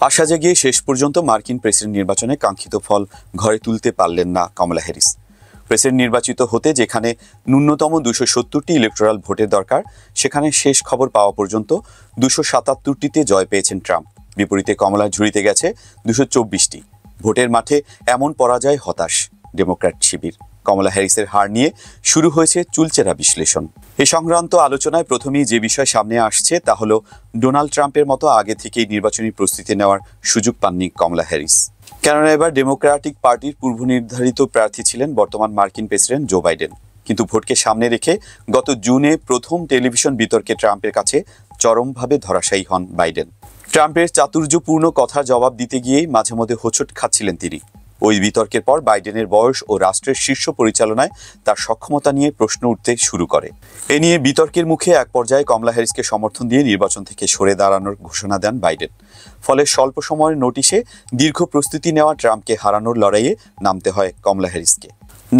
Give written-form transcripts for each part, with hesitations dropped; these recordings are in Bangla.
আশা জাগিয়ে শেষ পর্যন্ত মার্কিন প্রেসিডেন্ট নির্বাচনে কাঙ্ক্ষিত ফল ঘরে তুলতে পারলেন না কমলা হ্যারিস। প্রেসিডেন্ট নির্বাচিত হতে যেখানে ন্যূনতম 270টি ইলেকটোরাল ভোটের দরকার, সেখানে শেষ খবর পাওয়া পর্যন্ত 277টিতে জয় পেয়েছেন ট্রাম্প। বিপরীতে কমলার ঝুড়িতে গেছে 224টি। ভোটের মাঠে এমন পরাজয় হতাশ ডেমোক্র্যাট শিবির। কমলা হ্যারিসের হার নিয়ে শুরু হয়েছে চুলচেরা বিশ্লেষণ। এ সংক্রান্ত আলোচনায় প্রথমেই যে বিষয় সামনে আসছে তা হলো ডোনাল্ড ট্রাম্পের মতো আগে থেকেই নির্বাচনী প্রস্তুতি নেওয়ার সুযোগ পাননি কমলা হ্যারিস। কেননা এবার ডেমোক্রেটিক পার্টির পূর্বনির্ধারিত প্রার্থী ছিলেন বর্তমান মার্কিন প্রেসিডেন্ট জো বাইডেন। কিন্তু ভোটকে সামনে রেখে গত জুনে প্রথম টেলিভিশন বিতর্কে ট্রাম্পের কাছে চরমভাবে ধরাশায়ী হন বাইডেন। ট্রাম্পের চাতুর্যপূর্ণ কথার জবাব দিতে গিয়েই মাঝে মধ্যে হোঁচট খাচ্ছিলেন তিনি। ওই বিতর্কের পর বাইডেনের বয়স ও রাষ্ট্রের শীর্ষ পরিচালনায় তার সক্ষমতা নিয়ে প্রশ্ন উঠতে শুরু করে। এ নিয়ে বিতর্কের মুখে এক পর্যায়ে কমলা হ্যারিসকে সমর্থন দিয়ে নির্বাচন থেকে সরে দাঁড়ানোর ঘোষণা দেন বাইডেন। ফলে স্বল্প সময়ের নোটিশে দীর্ঘ প্রস্তুতি নেওয়া ট্রাম্পকে হারানোর লড়াইয়ে নামতে হয় কমলা হ্যারিসকে।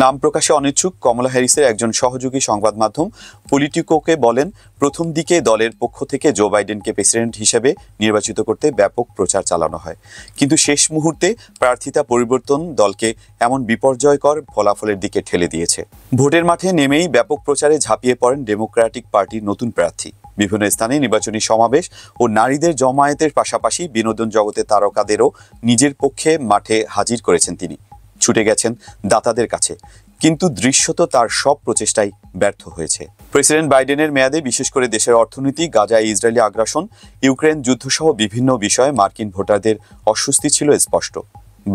নাম প্রকাশে অনিচ্ছুক কমলা হ্যারিসের একজন সহযোগী সংবাদ মাধ্যম পলিটিকোকে বলেন, প্রথম দিকে দলের পক্ষ থেকে জো বাইডেনকে প্রেসিডেন্ট হিসেবে নির্বাচিত করতে ব্যাপক প্রচার চালানো হয়, কিন্তু শেষ মুহূর্তে প্রার্থিতা পরিবর্তন দলকে এমন বিপর্যয়কর ফলাফলের দিকে ঠেলে দিয়েছে। ভোটের মাঠে নেমেই ব্যাপক প্রচারে ঝাঁপিয়ে পড়েন ডেমোক্রেটিক পার্টির নতুন প্রার্থী। বিভিন্ন স্থানে নির্বাচনী সমাবেশ ও নারীদের জমায়েতের পাশাপাশি বিনোদন জগতে তারকাদেরও নিজের পক্ষে মাঠে হাজির করেছেন তিনি। ছুটে গেছেন দাতাদের কাছে, কিন্তু দৃশ্যত তার সব প্রচেষ্টাই ব্যর্থ হয়েছে। প্রেসিডেন্ট বাইডেনের মেয়াদে বিশেষ করে দেশের অর্থনীতি, গাজায় ইসরায়েলি আগ্রাসন, ইউক্রেন যুদ্ধসহ বিভিন্ন বিষয়ে মার্কিন ভোটারদের অস্বস্তি ছিল স্পষ্ট।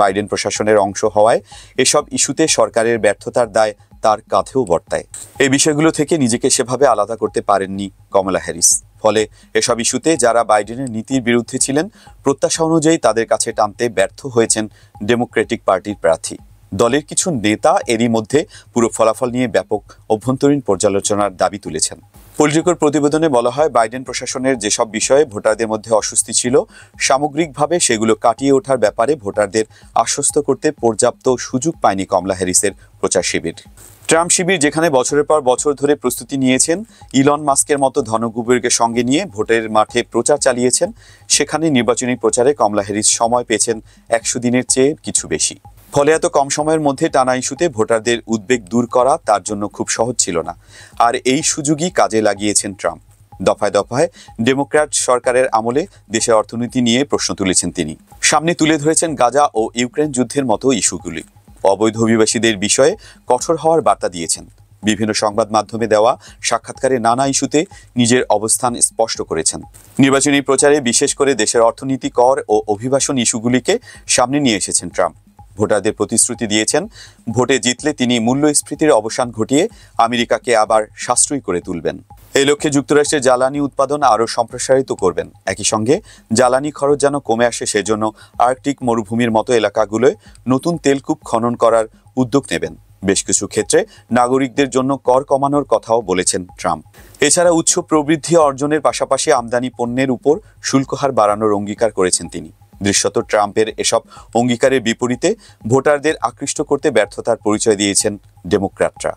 বাইডেন প্রশাসনের অংশ হওয়ায় এসব ইস্যুতে সরকারের ব্যর্থতার দায় তার কাঁধেও বর্তায়। এই বিষয়গুলো থেকে নিজেকে সেভাবে আলাদা করতে পারেননি কমলা হ্যারিস। ফলে এসব ইস্যুতে যারা বাইডেনের নীতির বিরুদ্ধে ছিলেন, প্রত্যাশা অনুযায়ী তাদের কাছে টানতে ব্যর্থ হয়েছেন ডেমোক্রেটিক পার্টির প্রার্থী। দলের কিছু নেতা এরই মধ্যে পুরো ফলাফল নিয়ে ব্যাপক অভ্যন্তরীণ পর্যালোচনার দাবি তুলেছেন। পলিটিকোর প্রতিবেদনে বলা হয়, বাইডেন প্রশাসনের যেসব বিষয়ে ভোটারদের মধ্যে অস্বস্তি ছিল, সামগ্রিকভাবে সেগুলো কাটিয়ে ওঠার ব্যাপারে ভোটারদের আশ্বস্ত করতে পর্যাপ্ত সুযোগ পায়নি কমলা হ্যারিসের প্রচার শিবির। ট্রাম্প শিবির যেখানে বছরের পর বছর ধরে প্রস্তুতি নিয়েছেন, ইলন মাস্কের মতো ধনকুবেরকে সঙ্গে নিয়ে ভোটের মাঠে প্রচার চালিয়েছেন, সেখানে নির্বাচনী প্রচারে কমলা হ্যারিস সময় পেয়েছেন 100 দিনের চেয়ে কিছু বেশি। ফলে এত কম সময়ের মধ্যে টানা ইস্যুতে ভোটারদের উদ্বেগ দূর করা তার জন্য খুব সহজ ছিল না। আর এই সুযোগই কাজে লাগিয়েছেন ট্রাম্প। দফায় দফায় ডেমোক্র্যাট সরকারের আমলে দেশের অর্থনীতি নিয়ে প্রশ্ন তুলেছেন তিনি। সামনে তুলে ধরেছেন গাজা ও ইউক্রেন যুদ্ধের মতো ইস্যুগুলি। অবৈধ অভিবাসীদের বিষয়ে কঠোর হওয়ার বার্তা দিয়েছেন। বিভিন্ন সংবাদ মাধ্যমে দেওয়া সাক্ষাৎকারে নানা ইস্যুতে নিজের অবস্থান স্পষ্ট করেছেন। নির্বাচনী প্রচারে বিশেষ করে দেশের অর্থনীতি, কর ও অভিবাসন ইস্যুগুলিকে সামনে নিয়ে এসেছেন ট্রাম্প। ভোটারদের প্রতিশ্রুতি দিয়েছেন, ভোটে জিতলে তিনি মূল্যস্ফীতির অবসান ঘটিয়ে আমেরিকাকে আবার সাশ্রয়ী করে তুলবেন। এই লক্ষ্যে যুক্তরাষ্ট্রের জ্বালানি উৎপাদন আরও সম্প্রসারিত করবেন। একই সঙ্গে জ্বালানি খরচ যেন কমে আসে সেজন্য আর্কটিক মরুভূমির মতো এলাকাগুলোয় নতুন তেলকূপ খনন করার উদ্যোগ নেবেন। বেশ কিছু ক্ষেত্রে নাগরিকদের জন্য কর কমানোর কথাও বলেছেন ট্রাম্প। এছাড়া উচ্চ প্রবৃদ্ধি অর্জনের পাশাপাশি আমদানি পণ্যের উপর শুল্ক হার বাড়ানোর অঙ্গীকার করেছেন তিনি। দৃশ্যত ট্রাম্পের এসব অঙ্গীকারের বিপরীতে ভোটারদের আকৃষ্ট করতে ব্যর্থতার পরিচয় দিয়েছেন ডেমোক্র্যাটরা।